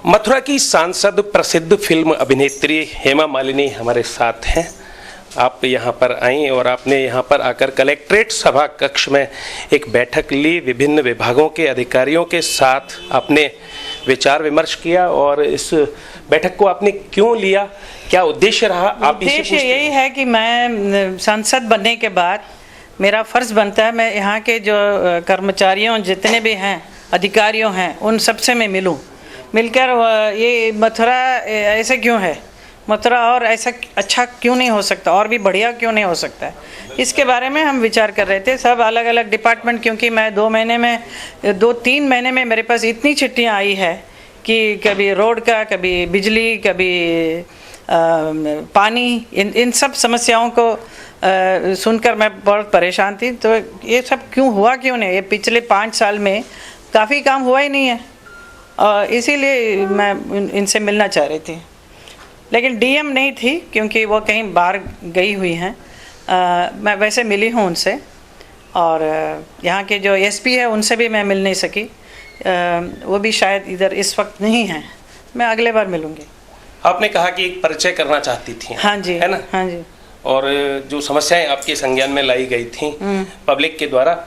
मथुरा की सांसद प्रसिद्ध फिल्म अभिनेत्री हेमा मालिनी हमारे साथ हैं। आप यहाँ पर आई और आपने यहाँ पर आकर कलेक्ट्रेट सभा कक्ष में एक बैठक ली, विभिन्न विभागों के अधिकारियों के साथ आपने विचार विमर्श किया। और इस बैठक को आपने क्यों लिया, क्या उद्देश्य रहा? आप उद्देश्य यही है कि मैं सांसद बनने के बाद मेरा फर्ज बनता है मैं यहाँ के जो कर्मचारियों जितने भी हैं, अधिकारियों हैं, उन सबसे मैं मिलकर ये मथुरा ऐसे क्यों है, मथुरा और ऐसा अच्छा क्यों नहीं हो सकता, और भी बढ़िया क्यों नहीं हो सकता है, इसके बारे में हम विचार कर रहे थे। सब अलग अलग डिपार्टमेंट, क्योंकि मैं 2-3 महीने में मेरे पास इतनी चिट्ठियाँ आई है कि कभी रोड का, कभी बिजली, कभी पानी, इन सब समस्याओं को सुनकर मैं बहुत परेशान थी। तो ये सब क्यों नहीं, ये पिछले 5 साल में काफ़ी काम हुआ ही नहीं है, और इसीलिए मैं इनसे मिलना चाह रही थी। लेकिन डीएम नहीं थी क्योंकि वो कहीं बाहर गई हुई हैं। मैं वैसे मिली हूँ उनसे, और यहाँ के जो एसपी है उनसे भी मैं मिल नहीं सकी, वो भी शायद इधर इस वक्त नहीं हैं। मैं अगले बार मिलूँगी। आपने कहा कि एक परिचय करना चाहती थी, हाँ जी, है ना? हाँ जी। और जो समस्याएं आपके संज्ञान में लाई गई थी पब्लिक के द्वारा,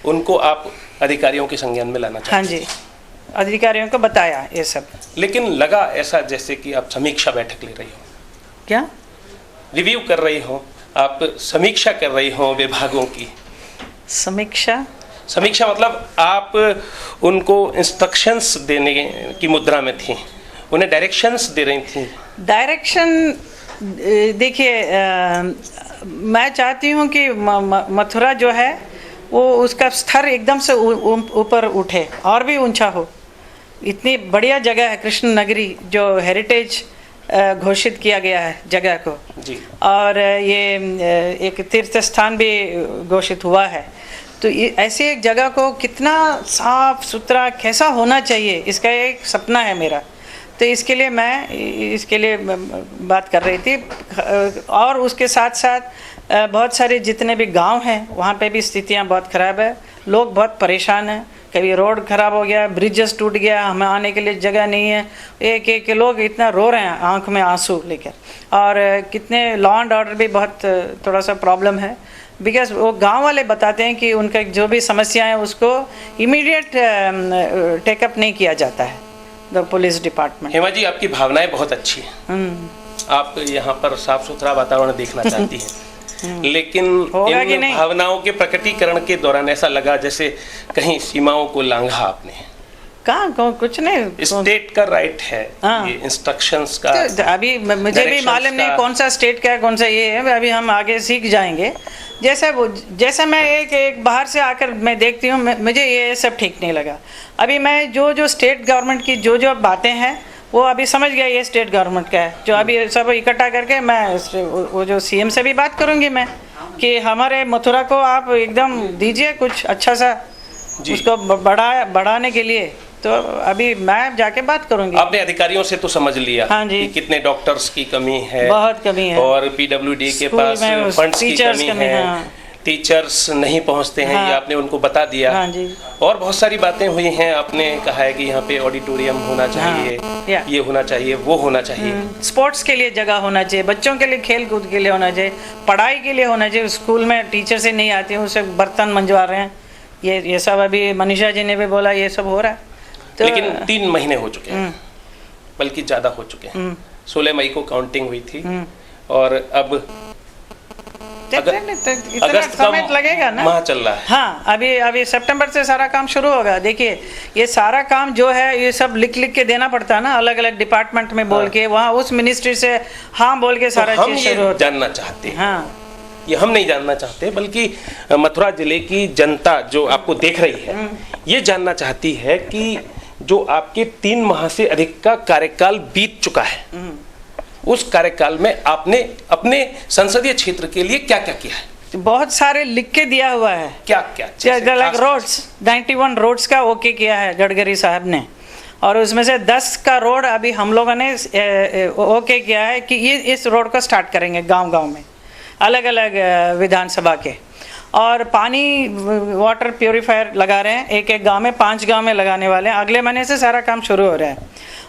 उनको आप अधिकारियों के संज्ञान में लाना चाहती हाँ जी, अधिकारियों को बताया ये सब। लेकिन लगा ऐसा जैसे कि आप समीक्षा बैठक ले रही हो। क्या रिव्यू कर रही हो, आप समीक्षा कर रही हो विभागों की। समीक्षा मतलब आप उनको इंस्ट्रक्शंस देने की मुद्रा में थी, उन्हें डायरेक्शंस दे रही थी। डायरेक्शन देखिए, मैं चाहती हूँ कि मथुरा जो है वो उसका स्तर एकदम से ऊपर उठे और भी ऊंचा हो। इतनी बढ़िया जगह है कृष्ण नगरी, जो हेरिटेज घोषित किया गया है जगह को जी। और ये एक तीर्थ स्थान भी घोषित हुआ है। तो ऐसी एक जगह को कितना साफ सुथरा कैसा होना चाहिए, इसका एक सपना है मेरा। तो इसके लिए बात कर रही थी। और उसके साथ साथ बहुत सारे जितने भी गांव हैं वहाँ पे भी स्थितियाँ बहुत ख़राब है, लोग बहुत परेशान हैं। कभी रोड ख़राब हो गया, ब्रिजेस टूट गया, हमें आने के लिए जगह नहीं है। एक लोग इतना रो रहे हैं आंख में आंसू लेकर। और कितने लॉ एंड ऑर्डर भी बहुत थोड़ा सा प्रॉब्लम है, बिकॉज वो गांव वाले बताते हैं कि उनका जो भी समस्या है उसको इमीडिएट टेकअप नहीं किया जाता है the police department. Hema ji, आपकी भावनाएं बहुत अच्छी हैं। आप यहाँ पर साफ सुथरा वातावरण देखना चाहती हैं, लेकिन इन भावनाओं के प्रकटीकरण के दौरान ऐसा लगा जैसे कहीं सीमाओं को लांघा आपने। कहाँ कुछ नहीं, स्टेट का राइट है ये इंस्ट्रक्शंस का। तो अभी मुझे भी मालूम नहीं कौन सा स्टेट का है, कौन सा ये है, अभी हम आगे सीख जाएंगे। जैसा मैं एक बाहर से आकर मैं देखती हूँ, मुझे ये सब ठीक नहीं लगा। अभी मैं जो स्टेट गवर्नमेंट की जो बातें हैं वो अभी समझ गया ये स्टेट गवर्नमेंट का है। जो अभी सब इकट्ठा करके मैं वो जो सीएम से भी बात करूँगी मैं कि हमारे मथुरा को आप एकदम दीजिए कुछ अच्छा सा उसको बढ़ाने के लिए। तो अभी मैं जाके बात करूंगी। आपने अधिकारियों से तो समझ लिया, हाँ जी, कि कितने डॉक्टर्स की कमी है, बहुत कमी है, और पीडब्ल्यूडी के पास फंड्स की कमी है, हाँ। टीचर्स नहीं पहुंचते हैं, हाँ। ये आपने उनको बता दिया, हाँ जी। और बहुत सारी बातें हुई हैं। आपने कहा है कि यहाँ पे ऑडिटोरियम होना चाहिए, हाँ। ये होना चाहिए, वो होना चाहिए, स्पोर्ट्स के लिए जगह होना चाहिए, बच्चों के लिए खेल कूद के लिए होना चाहिए, पढ़ाई के लिए होना चाहिए। स्कूल में टीचर से नहीं आती, उसे बर्तन मंजवा रहे हैं, ये सब अभी मनीषा जी ने भी बोला ये सब हो रहा है। तो लेकिन 3 महीने हो चुके हैं, बल्कि ज़्यादा हो चुके हैं। 16 मई को काउंटिंग हुई थी, और अब अगस्त समय लगेगा ना, माह चल रहा है। हाँ, अभी सितंबर से सारा काम शुरू होगा। देखिए, ये सारा काम जो है ये सब लिख के देना पड़ता है ना, अलग अलग डिपार्टमेंट में बोल के, वहाँ उस मिनिस्ट्री से हाँ बोल के सारा चीज शुरू होता है। जानना चाहते हैं, हाँ, ये हम नहीं जानना चाहते, बल्कि मथुरा जिले की जनता जो आपको देख रही है ये जानना चाहती है कि जो आपके 3 माह से अधिक का कार्यकाल बीत चुका है, उस कार्यकाल में आपने अपने संसदीय क्षेत्र के लिए क्या क्या किया है? बहुत सारे लिख के दिया हुआ है। क्या रोड्स 91 रोड्स का ओके किया है गडकरी साहब ने, और उसमें से 10 का रोड अभी हम लोगों ने ओके किया है कि ये इस रोड को स्टार्ट करेंगे गांव-गांव में, अलग अलग विधानसभा के। और पानी वाटर प्योरीफायर लगा रहे हैं, एक एक गांव में 5 गांव में लगाने वाले हैं। अगले महीने से सारा काम शुरू हो रहा है।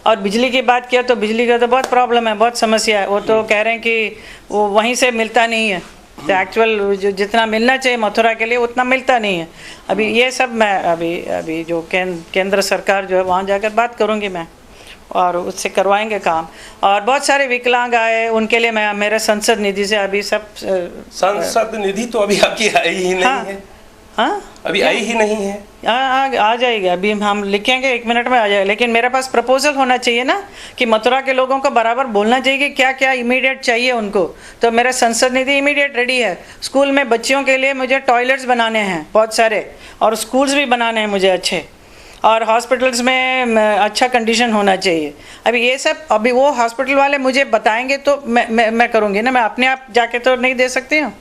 और बिजली की बात किया तो बिजली का तो बहुत प्रॉब्लम है, बहुत समस्या है। वो तो कह रहे हैं कि वो वहीं से मिलता नहीं है, तो एक्चुअल जो जितना मिलना चाहिए मथुरा के लिए उतना मिलता नहीं है। अभी ये सब मैं अभी जो केंद्र सरकार जो है वहाँ जाकर बात करूँगी मैं, और उससे करवाएंगे काम। और बहुत सारे विकलांग आए, उनके लिए मैं मेरे संसद निधि से अभी सब संसद निधि तो अभी आपकी आई ही नहीं है। हाँ अभी आई ही नहीं है। आ जाएगा, अभी हम लिखेंगे 1 मिनट में आ जाएगा। लेकिन मेरे पास प्रपोजल होना चाहिए ना, कि मथुरा के लोगों को बराबर बोलना चाहिए कि क्या क्या इमीडिएट चाहिए उनको। तो मेरा संसद निधि इमीडिएट रेडी है। स्कूल में बच्चियों के लिए मुझे टॉयलेट्स बनाने हैं बहुत सारे, और स्कूल्स भी बनाने हैं मुझे अच्छे, और हॉस्पिटल्स में अच्छा कंडीशन होना चाहिए। अभी ये सब अभी वो हॉस्पिटल वाले मुझे बताएंगे तो मैं करूँगी ना, मैं अपने आप जाके तो नहीं दे सकती हूँ,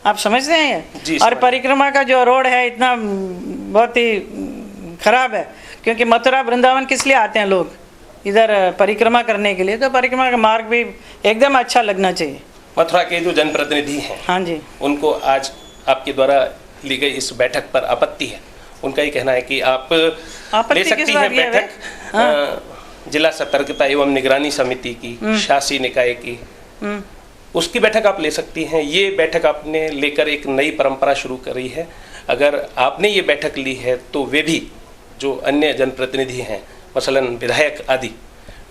आप समझते हैं ये। और परिक्रमा का जो रोड है इतना बहुत ही खराब है, क्योंकि मथुरा वृंदावन किस लिए आते हैं लोग इधर परिक्रमा करने के लिए, तो परिक्रमा का मार्ग भी एकदम अच्छा लगना चाहिए। मथुरा के जो जनप्रतिनिधि हैं, हाँ जी, उनको आज आपके द्वारा ली गई इस बैठक पर आपत्ति है। उनका ये कहना है कि आप ले सकती हैं बैठक जिला सतर्कता एवं निगरानी समिति की, शासी निकाय की, उसकी बैठक आप ले सकती हैं। ये बैठक आपने लेकर एक नई परंपरा शुरू करी है। अगर आपने ये बैठक ली है तो वे भी जो अन्य जनप्रतिनिधि हैं, मसलन विधायक आदि,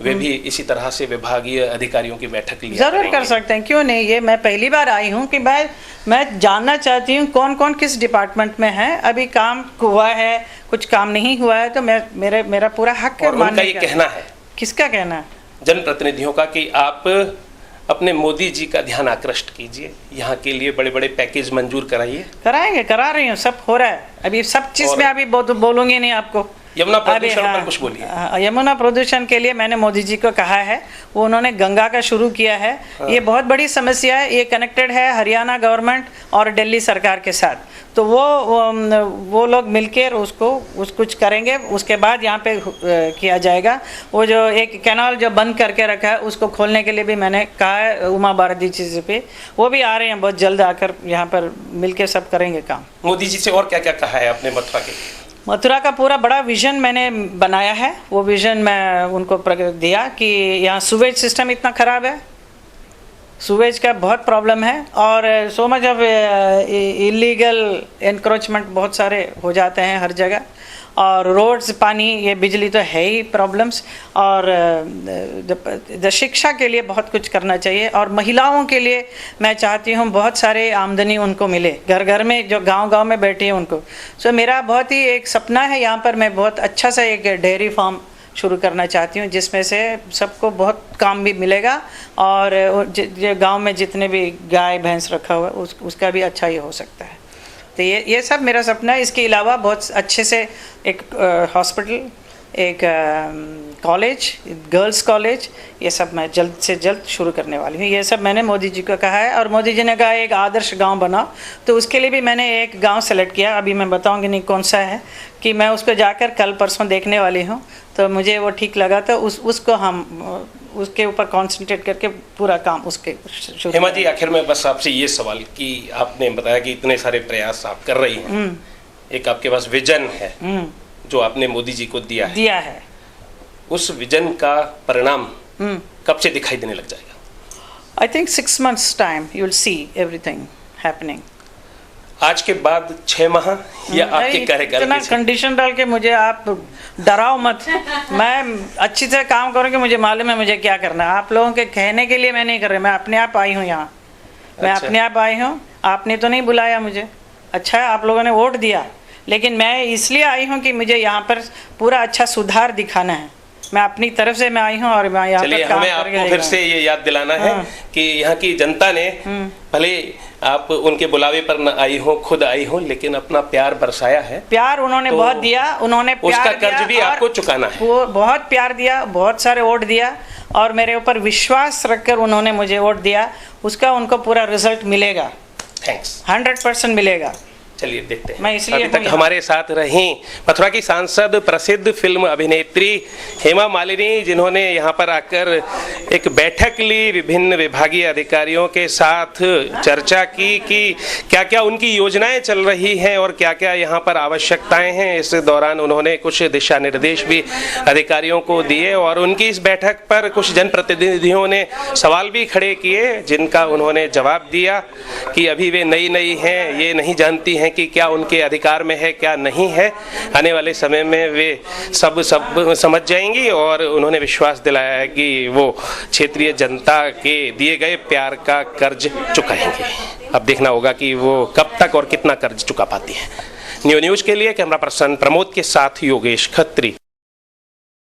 वे भी इसी तरह से विभागीय अधिकारियों की बैठक लिया जरूर कर सकते हैं, क्यों नहीं। ये मैं पहली बार आई हूँ कि मैं जानना चाहती हूँ कौन कौन किस डिपार्टमेंट में है। अभी काम हुआ है, कुछ काम नहीं हुआ है, तो मेरा पूरा हक है मानने का। ये कहना है, किसका कहना है? जनप्रतिनिधियों का, कि आप अपने मोदी जी का ध्यान आकृष्ट कीजिए, यहाँ के लिए बड़े बड़े पैकेज मंजूर कराइए। कराएंगे, करा रही हूँ, सब हो रहा है। अभी सब चीज में अभी बोलूंगी नहीं आपको। यमुना प्रदूषण पर कुछ बोलिए। यमुना प्रदूषण के लिए मैंने मोदी जी को कहा है, वो उन्होंने गंगा का शुरू किया है। ये बहुत बड़ी समस्या है, ये कनेक्टेड है हरियाणा गवर्नमेंट और दिल्ली सरकार के साथ। तो वो लोग मिलकर उसको कुछ करेंगे, उसके बाद यहाँ पे किया जाएगा। वो जो एक कैनाल जो बंद करके रखा है उसको खोलने के लिए भी मैंने कहा है उमा भारती जी पे, वो भी आ रहे हैं बहुत जल्द, आकर यहाँ पर मिलकर सब करेंगे काम। मोदी जी से और क्या क्या कहा है आपने मथुरा के? मथुरा का पूरा बड़ा विजन मैंने बनाया है। वो विजन मैं उनको दिया कि यहाँ सुवेज सिस्टम इतना ख़राब है, सुवेज का बहुत प्रॉब्लम है, और so much of illegal encroachment बहुत सारे हो जाते हैं हर जगह, और रोड्स, पानी, ये बिजली तो है ही प्रॉब्लम्स। और शिक्षा के लिए बहुत कुछ करना चाहिए, और महिलाओं के लिए मैं चाहती हूँ बहुत सारे आमदनी उनको मिले, घर घर में जो गांव-गांव में बैठी है उनको। सो मेरा बहुत ही एक सपना है, यहाँ पर मैं बहुत अच्छा सा एक डेयरी फार्म शुरू करना चाहती हूँ, जिसमें से सबको बहुत काम भी मिलेगा, और गांव में जितने भी गाय भैंस रखा हुआ है उसका भी अच्छा ही हो सकता है। तो ये सब मेरा सपना है। इसके अलावा बहुत अच्छे से एक हॉस्पिटल, एक कॉलेज, गर्ल्स कॉलेज, ये सब मैं जल्द से जल्द शुरू करने वाली हूँ। ये सब मैंने मोदी जी को कहा है, और मोदी जी ने कहा एक आदर्श गांव बनाओ, तो उसके लिए भी मैंने एक गांव सेलेक्ट किया। अभी मैं बताऊंगी नहीं कौन सा है, कि मैं उसको जाकर कल परसों देखने वाली हूँ। तो मुझे वो ठीक लगा, तो उसको हम उसके ऊपर कंसंट्रेट करके पूरा काम उसके। हेमा जी, आखिर में बस आपसे ये सवाल कि आपने बताया कि इतने सारे प्रयास आप कर रही हैं, एक आपके पास विजन है जो आपने मोदी जी को दिया है, उस विजन का परिणाम कब से दिखाई देने लग जाएगा? I think 6 months time you will see everything happening. आज के बाद 6 माह या आपके कार्यकाल? इतना कंडीशन डाल के मुझे आप डराओ मत। मैं अच्छी से काम करूँगी, मुझे मालूम है मुझे क्या करना है। आप लोगों के कहने के लिए मैं नहीं कर रही, मैं अपने आप आई हूँ यहाँ। मैं अपने आप आई हूँ, आपने तो नहीं बुलाया मुझे। अच्छा है, आप लोगों ने वोट दिया, लेकिन मैं इसलिए आई हूँ कि मुझे यहाँ पर पूरा अच्छा सुधार दिखाना है। मैं अपनी तरफ से मैं आई हूँ, और मैं यहाँ पर काम हमें आपको फिर से ये याद दिलाना है कि यहाँ की जनता ने, भले आप उनके बुलावे पर न आई हो, खुद आई हो, लेकिन अपना प्यार बरसाया है। प्यार उन्होंने बहुत दिया, उन्होंने उसका कर्ज भी आपको चुकाना है। वो बहुत प्यार दिया, बहुत सारे वोट दिया, और मेरे ऊपर विश्वास रखकर उन्होंने मुझे वोट दिया, उसका उनको पूरा रिजल्ट मिलेगा। थैंक्स। 100% मिलेगा। चलिए देखते हैं। मैं इसलिए अभी तक हमारे साथ रहीं मथुरा की सांसद, प्रसिद्ध फिल्म अभिनेत्री हेमा मालिनी, जिन्होंने यहाँ पर आकर एक बैठक ली, विभिन्न विभागीय अधिकारियों के साथ चर्चा की कि क्या क्या उनकी योजनाएं चल रही हैं और क्या क्या यहाँ पर आवश्यकताएं हैं। इस दौरान उन्होंने कुछ दिशा निर्देश भी अधिकारियों को दिए और उनकी इस बैठक पर कुछ जनप्रतिनिधियों ने सवाल भी खड़े किए, जिनका उन्होंने जवाब दिया कि अभी वे नई हैं, ये नहीं जानती हैं कि क्या उनके अधिकार में है क्या नहीं है। आने वाले समय में वे सब समझ जाएंगी और उन्होंने विश्वास दिलाया है कि वो क्षेत्रीय जनता के दिए गए प्यार का कर्ज चुकाएंगे। अब देखना होगा कि वो कब तक और कितना कर्ज चुका पाती है। न्यूज़ के लिए कैमरा पर्सन प्रमोद के साथ योगेश खत्री।